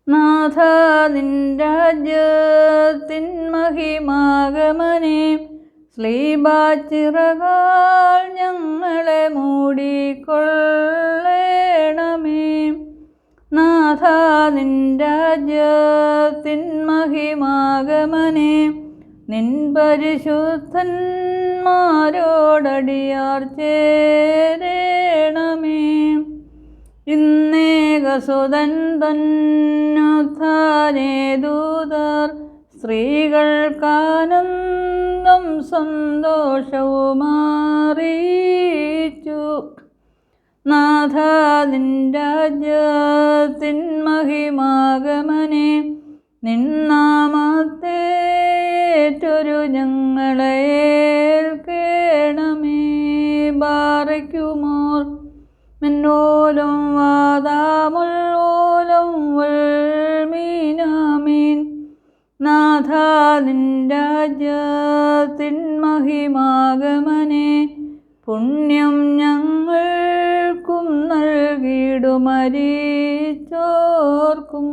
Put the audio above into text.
നാഥ നിൻ രാജ്യത്തിൻ മഹിമാഗമനേ, ശ്ലീബാച്ചിറകാൽ ഞങ്ങളെ മൂടിക്കൊള്ളേണമേ. നാഥ നിൻ രാജ്യത്തിൻ മഹിമാഗമനേ, നിൻ പരിശുദ്ധന്മാരോടടിയാർ ചേരേണമേ. ഇന്നേകസുതൻ തന്നുത്ഥാനേ ദൂതർ സ്ത്രീകൾക്കാനന്ദം സന്തോഷവുമറിയിച്ചു. നാഥ നിൻ രാജ്യത്തിൻ മഹിമാഗമനേ, നിൻ നാമത്തേറ്റൊരു ഞങ്ങളെ ഏൽക്കേണമേ. ബാറയ്ക്കുമോർ മെന്നോലും വാദാമുള്ളോലും വൽമീനാമീൻ. നാഥ നിൻ രാജ്യത്തിൻ മഹിമാഗമനേ, പുണ്യം ഞങ്ങൾക്കും നൽകിയിടുമരിച്ചോർക്കും.